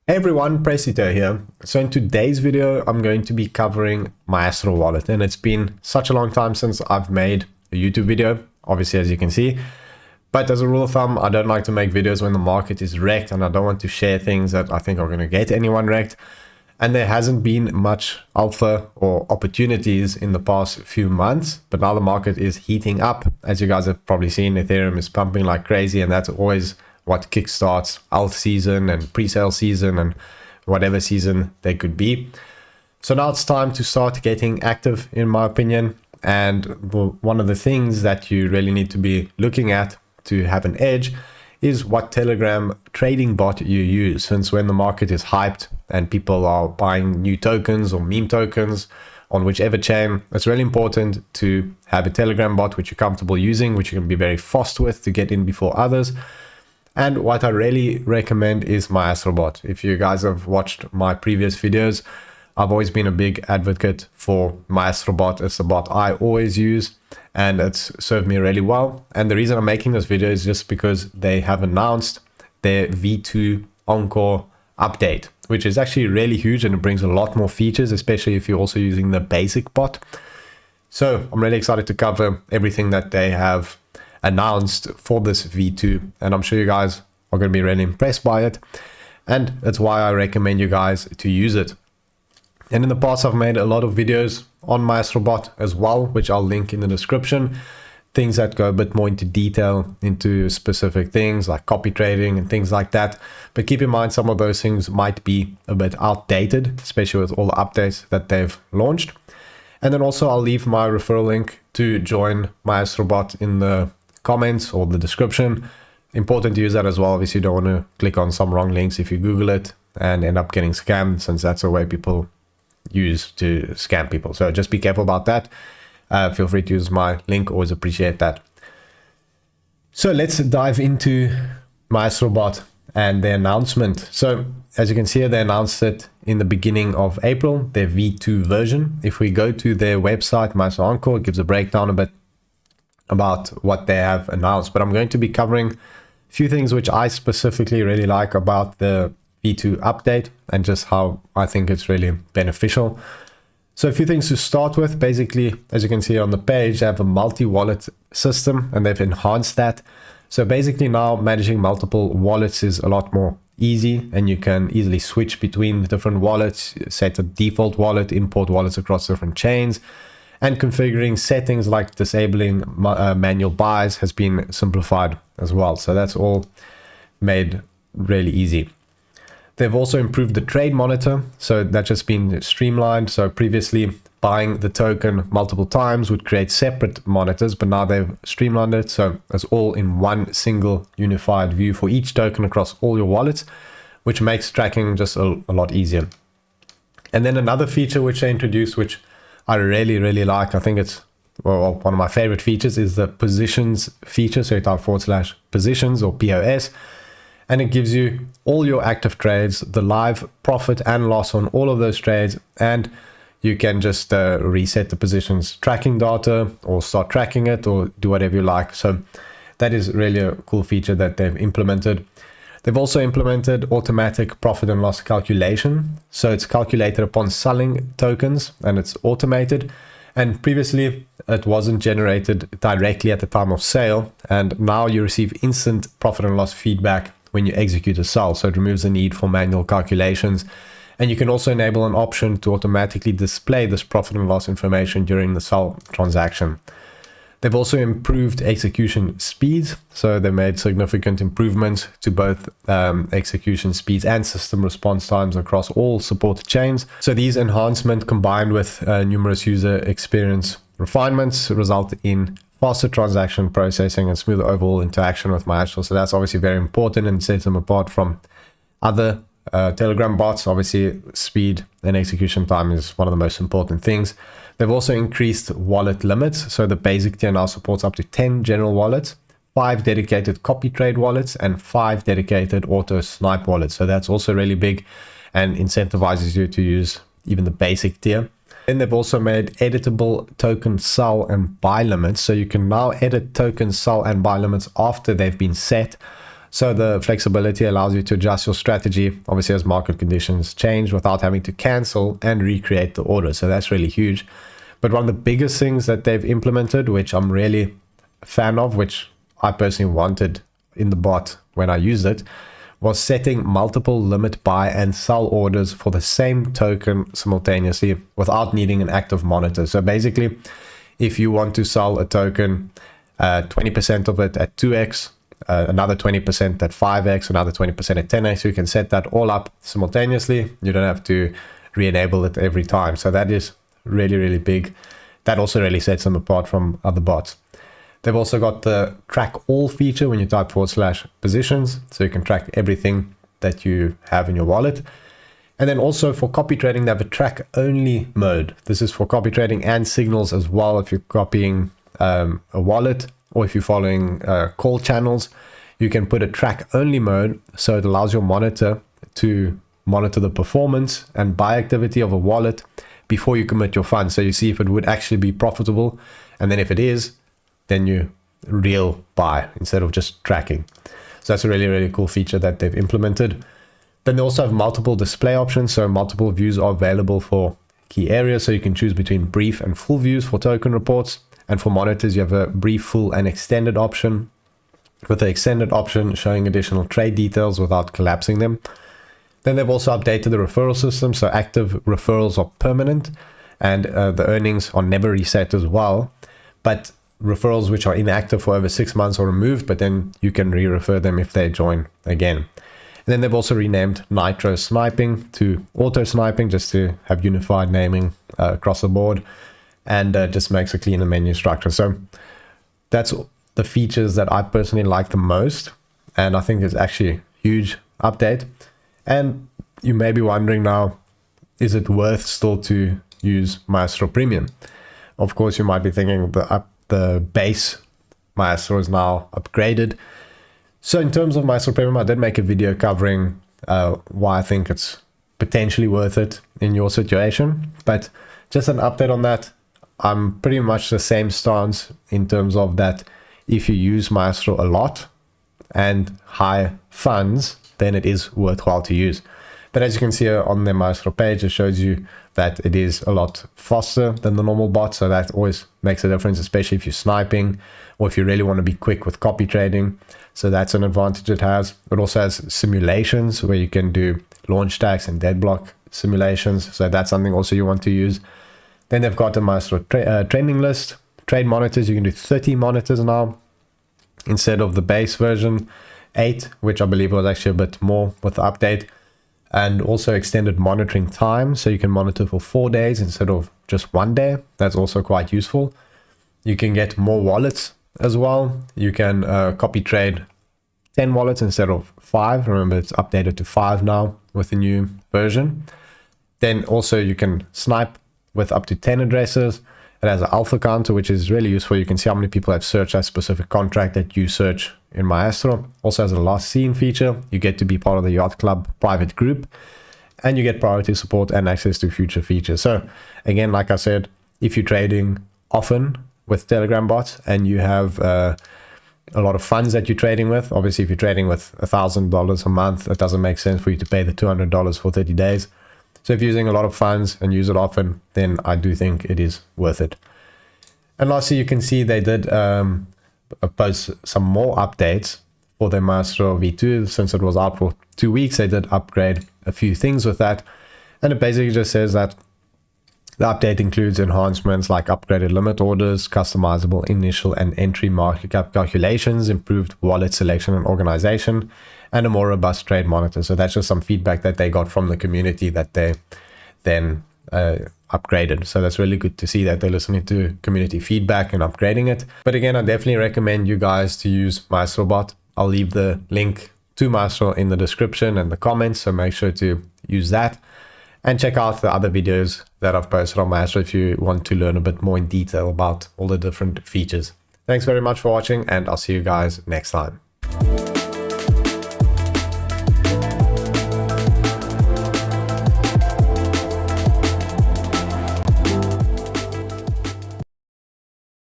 Hey everyone, Prestito here. So in today's video, I'm going to be covering Maestro wallet, and it's been such a long time since I've made a YouTube video, obviously, as you can see. But as a rule of thumb, I don't like to make videos when the market is wrecked, and I don't want to share things that I think are going to get anyone wrecked. And there hasn't been much alpha or opportunities in the past few months, but now the market is heating up. As you guys have probably seen, Ethereum is pumping like crazy, and that's always what kickstarts alt season and pre-sale season and whatever season they could be. So now it's time to start getting active, in my opinion. And one of the things that you really need to be looking at to have an edge is what Telegram trading bot you use. Since when the market is hyped and people are buying new tokens or meme tokens on whichever chain, it's really important to have a Telegram bot which you're comfortable using, which you can be very fast with to get in before others. And what I really recommend is Maestro bot. If you guys have watched my previous videos, I've always been a big advocate for Maestro bot. It's the bot I always use, and it's served me really well. And the reason I'm making this video is just because they have announced their V2 Encore update, which is actually really huge, and it brings a lot more features, especially if you're also using the basic bot. So I'm really excited to cover everything that they have announced for this V2, and I'm sure you guys are going to be really impressed by it, and that's why I recommend you guys to use it. And in the past, I've made a lot of videos on MaestroBot as well, which I'll link in the description. Things that go a bit more into detail into specific things like copy trading and things like that. But keep in mind, some of those things might be a bit outdated, especially with all the updates that they've launched. And then also I'll leave my referral link to join MaestroBot in the comments or the description. Important to use that as well. Obviously, you don't want to click on some wrong links if you Google it and end up getting scammed, since that's a way people use to scam people. So just be careful about that. Feel free to use my link. Always appreciate that. So let's dive into MaestroBot and the announcement. So as you can see, they announced it in the beginning of April, their V2 version. If we go to their website, Maestro Encore, it gives a breakdown a bit about what they have announced, but I'm going to be covering a few things which I specifically really like about the V2 update and just how I think it's really beneficial. So a few things to start with. Basically, as you can see on the page, they have a multi-wallet system and they've enhanced that. So basically now managing multiple wallets is a lot more easy, and you can easily switch between the different wallets, set a default wallet, import wallets across different chains. And configuring settings like disabling manual buys has been simplified as well. So that's all made really easy. They've also improved the trade monitor. So that's just been streamlined. So previously buying the token multiple times would create separate monitors, but now they've streamlined it. So it's all in one single unified view for each token across all your wallets, which makes tracking just a lot easier. And then another feature which they introduced, which I really like, I think it's one of my favorite features, is the positions feature. So you type /positions or POS, and it gives you all your active trades, the live profit and loss on all of those trades, and you can just reset the positions tracking data or start tracking it or do whatever you like. So that is really a cool feature that they've implemented. They've also implemented automatic profit and loss calculation. So it's calculated upon selling tokens and it's automated. And previously it wasn't generated directly at the time of sale. And now you receive instant profit and loss feedback when you execute a sell. So it removes the need for manual calculations. And you can also enable an option to automatically display this profit and loss information during the sell transaction. They've also improved execution speeds. So they made significant improvements to both execution speeds and system response times across all supported chains. So these enhancements combined with numerous user experience refinements result in faster transaction processing and smoother overall interaction with Maestro. So that's obviously very important and sets them apart from other Telegram bots. Obviously, speed and execution time is one of the most important things. They've also increased wallet limits. So the basic tier now supports up to 10 general wallets, 5 dedicated copy trade wallets, and 5 dedicated auto snipe wallets. So that's also really big and incentivizes you to use even the basic tier. Then they've also made editable token sell and buy limits. So you can now edit token sell and buy limits after they've been set. So the flexibility allows you to adjust your strategy, obviously as market conditions change, without having to cancel and recreate the order. So that's really huge. But one of the biggest things that they've implemented, which I'm really a fan of, which I personally wanted in the bot when I used it, was setting multiple limit buy and sell orders for the same token simultaneously without needing an active monitor. So basically, if you want to sell a token, 20% of it at 2x, another 20% at 5x, another 20% at 10x, you can set that all up simultaneously. You don't have to re-enable it every time. So that is really, really big. That also really sets them apart from other bots. They've also got the track all feature when you type /positions, so you can track everything that you have in your wallet. And then also for copy trading, they have a track only mode. This is for copy trading and signals as well. If you're copying a wallet or if you're following call channels, you can put a track only mode. So it allows your monitor to monitor the performance and buy activity of a wallet before you commit your funds. So you see if it would actually be profitable. And then if it is, then you real buy instead of just tracking. So that's a really, really cool feature that they've implemented. Then they also have multiple display options. So multiple views are available for key areas. So you can choose between brief and full views for token reports. And for monitors, you have a brief, full, and extended option, with the extended option showing additional trade details without collapsing them. Then they've also updated the referral system. So active referrals are permanent and the earnings are never reset as well. But referrals which are inactive for over 6 months are removed, but then you can re-refer them if they join again. And then they've also renamed Nitro Sniping to Auto Sniping, just to have unified naming across the board, and just makes a cleaner menu structure. So that's the features that I personally like the most, and I think it's actually a huge update. And you may be wondering now, is it worth still to use Maestro Premium? Of course, you might be thinking the base Maestro is now upgraded. So in terms of Maestro Premium, I did make a video covering why I think it's potentially worth it in your situation. But just an update on that, I'm pretty much the same stance in terms of that if you use Maestro a lot and high funds, then it is worthwhile to use. But as you can see on the Maestro page, it shows you that it is a lot faster than the normal bot. So that always makes a difference, especially if you're sniping or if you really want to be quick with copy trading. So that's an advantage it has. It also has simulations where you can do launch tags and deadblock simulations. So that's something also you want to use. Then they've got a Maestro training list. Trade monitors, you can do 30 monitors now instead of the base version 8, which I believe was actually a bit more with the update. And also extended monitoring time, so you can monitor for 4 days instead of just 1 day. That's also quite useful. You can get more wallets as well. You can copy trade 10 wallets instead of 5. Remember, it's updated to 5 now with the new version. Then also you can snipe with up to 10 addresses. It has an alpha counter, which is really useful. You can see how many people have searched that specific contract that you search in Maestro. Also has a last seen feature. You get to be part of the Yacht Club private group, and you get priority support and access to future features. So again, like I said, if you're trading often with Telegram bots and you have a lot of funds that you're trading with, obviously if you're trading with $1,000 a month, it doesn't make sense for you to pay the $200 for 30 days. So if you're using a lot of funds and use it often, then I do think it is worth it. And lastly, you can see they did post some more updates for their Maestro V2. Since it was out for 2 weeks, they did upgrade a few things with that. And it basically just says that the update includes enhancements like upgraded limit orders, customizable initial and entry market cap calculations, improved wallet selection and organization, and a more robust trade monitor. So that's just some feedback that they got from the community that they then upgraded. So that's really good to see that they're listening to community feedback and upgrading it. But again, I definitely recommend you guys to use MaestroBot. I'll leave the link to Maestro in the description and the comments, so make sure to use that. And check out the other videos that I've posted on Maestro if you want to learn a bit more in detail about all the different features. Thanks very much for watching, and I'll see you guys next time.